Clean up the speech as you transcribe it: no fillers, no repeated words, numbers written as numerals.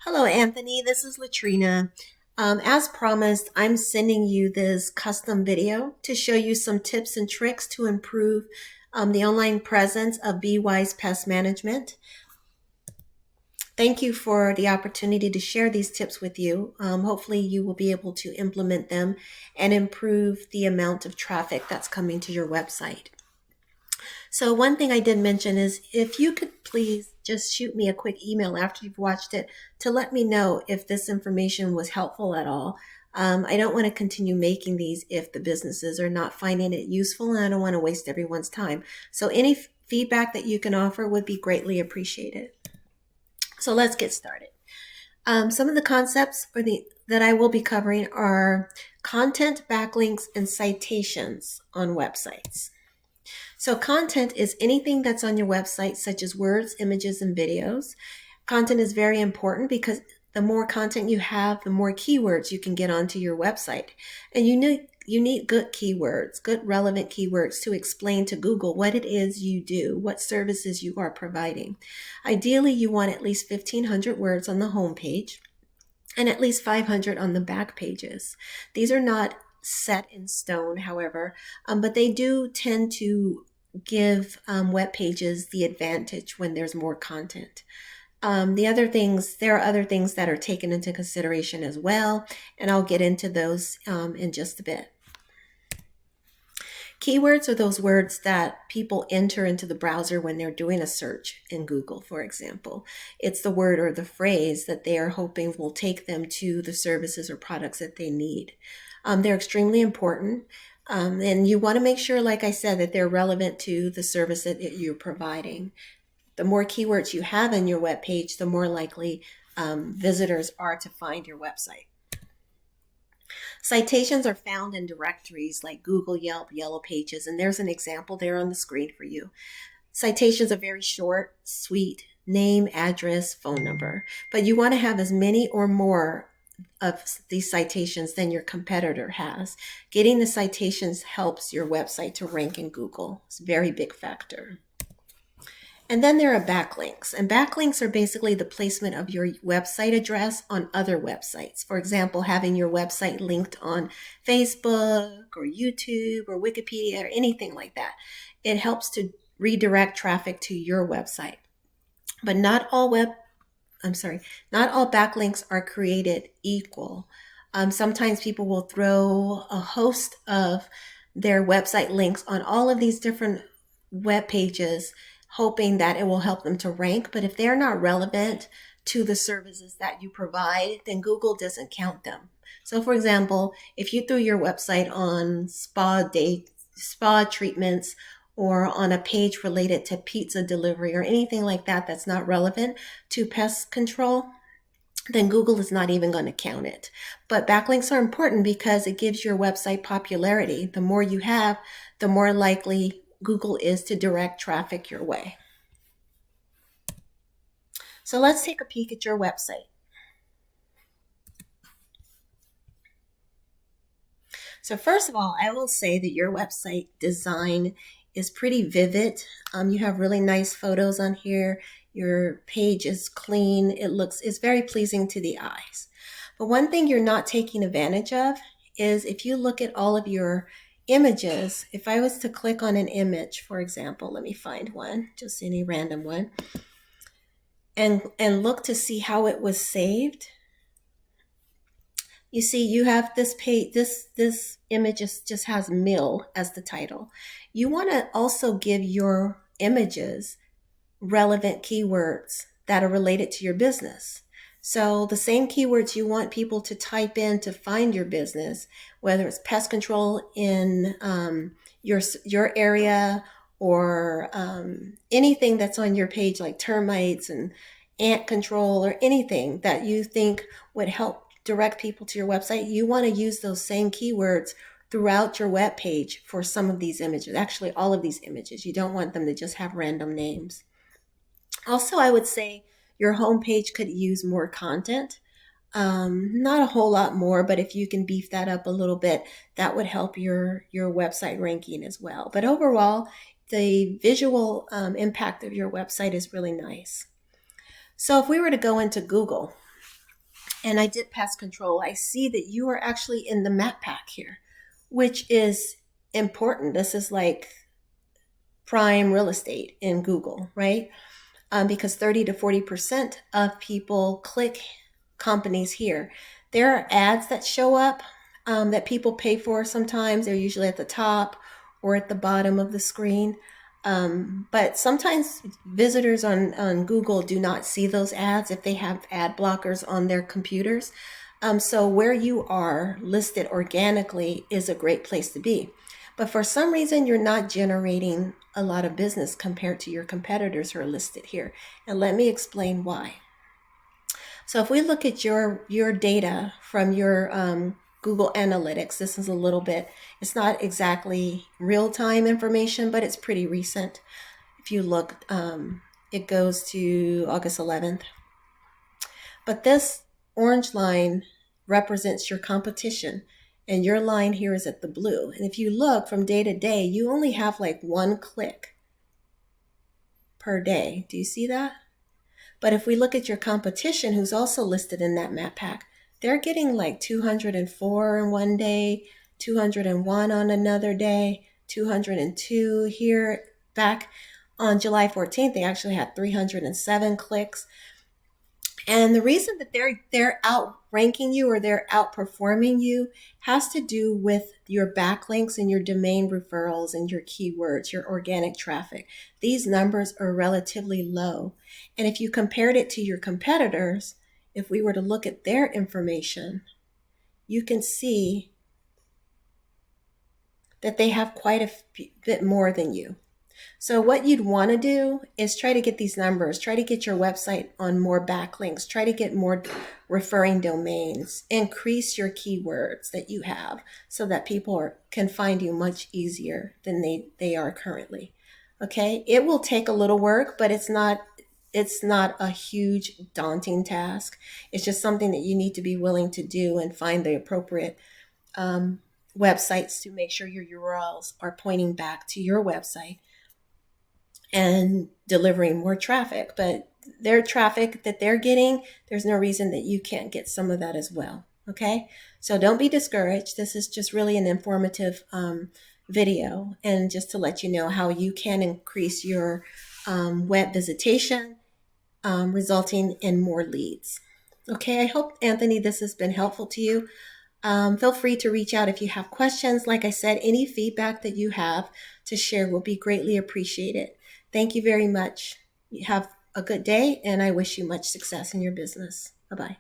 Hello, Anthony. This is Latrina. As promised, I'm sending you this custom video to show you some tips and tricks to improve the online presence of BeWise Pest Management. Thank you for the opportunity to share these tips with you. Hopefully, you will be able to implement them and improve the amount of traffic that's coming to your website. So one thing I did mention is if you could please just shoot me a quick email after you've watched it to let me know if this information was helpful at all. I don't want to continue making these if the businesses are not finding it useful, and I don't want to waste everyone's time. So any feedback that you can offer would be greatly appreciated. So let's get started. Some of the concepts that I will be covering are content, backlinks, and citations on websites. So content is anything that's on your website, such as words, images, and videos. Content is very important because the more content you have, the more keywords you can get onto your website. And you need good keywords, good relevant keywords to explain to Google what it is you do, what services you are providing. Ideally, you want at least 1,500 words on the home page and at least 500 on the back pages. These are not set in stone, however, but they do tend to give web pages the advantage when there's more content. There are other things that are taken into consideration as well, and I'll get into those in just a bit. Keywords are those words that people enter into the browser when they're doing a search in Google, for example. It's the word or the phrase that they are hoping will take them to the services or products that they need. They're extremely important. And you want to make sure, like I said, that they're relevant to the service that you're providing. The more keywords you have in your web page, the more likely visitors are to find your website. Citations are found in directories like Google, Yelp, Yellow Pages, and there's an example there on the screen for you. Citations are very short, sweet, name, address, phone number, but you want to have as many or more of these citations than your competitor has. Getting the citations helps your website to rank in Google. It's a very big factor. And then there are backlinks. And backlinks are basically the placement of your website address on other websites. For example, having your website linked on Facebook or YouTube or Wikipedia or anything like that. It helps to redirect traffic to your website. But not all backlinks are created equal. Sometimes people will throw a host of their website links on all of these different web pages, hoping that it will help them to rank. But if they're not relevant to the services that you provide, then Google doesn't count them. So for example, if you threw your website on spa treatments, or on a page related to pizza delivery or anything like that that's not relevant to pest control, then Google is not even going to count it. But backlinks are important because it gives your website popularity. The more you have, the more likely Google is to direct traffic your way. So let's take a peek at your website. So first of all, I will say that your website design is pretty vivid. You have really nice photos on here. Your page is clean. It's very pleasing to the eyes. But one thing you're not taking advantage of is if you look at all of your images, if I was to click on an image, for example, let me find one, just any random one, and look to see how it was saved. You see, you have this page, this image just has mill as the title. You want to also give your images relevant keywords that are related to your business. So the same keywords you want people to type in to find your business, whether it's pest control in your area or anything that's on your page like termites and ant control or anything that you think would help direct people to your website, you want to use those same keywords throughout your web page for some of these images, actually all of these images. You don't want them to just have random names. Also, I would say your homepage could use more content. Not a whole lot more, but if you can beef that up a little bit, that would help your website ranking as well. But overall, the visual impact of your website is really nice. So if we were to go into Google, and I did pest control, I see that you are actually in the map pack here, which is important. This is like prime real estate in Google, right? Because 30 to 40% of people click companies here. There are ads that show up that people pay for sometimes. They're usually at the top or at the bottom of the screen. But sometimes visitors on Google do not see those ads if they have ad blockers on their computers. So where you are listed organically is a great place to be. But for some reason, you're not generating a lot of business compared to your competitors who are listed here. And let me explain why. So if we look at your data from your Google Analytics, this is a little bit, it's not exactly real-time information, but it's pretty recent. If you look, it goes to August 11th. But this orange line represents your competition, and your line here is at the blue. And if you look from day to day, you only have like 1 click per day. Do you see that? But if we look at your competition, who's also listed in that map pack, they're getting like 204 in one day, 201 on another day, 202 here. Back on July 14th, they actually had 307 clicks. And the reason that they're outranking you or they're outperforming you has to do with your backlinks and your domain referrals and your keywords, your organic traffic. These numbers are relatively low. And if you compared it to your competitors, if we were to look at their information, you can see that they have quite a bit more than you. So what you'd want to do is try to get these numbers, try to get your website on more backlinks, try to get more referring domains, increase your keywords that you have so that people can find you much easier than they are currently. Okay, it will take a little work, but it's not a huge daunting task. It's just something that you need to be willing to do and find the appropriate websites to make sure your URLs are pointing back to your website and delivering more traffic. But their traffic that they're getting, there's no reason that you can't get some of that as well. Okay, so don't be discouraged. This is just really an informative video, and just to let you know how you can increase your web visitation, resulting in more leads. Okay, I hope, Anthony, this has been helpful to you. Feel free to reach out if you have questions. Like I said, any feedback that you have to share will be greatly appreciated. Thank you very much. You have a good day, and I wish you much success in your business. Bye-bye.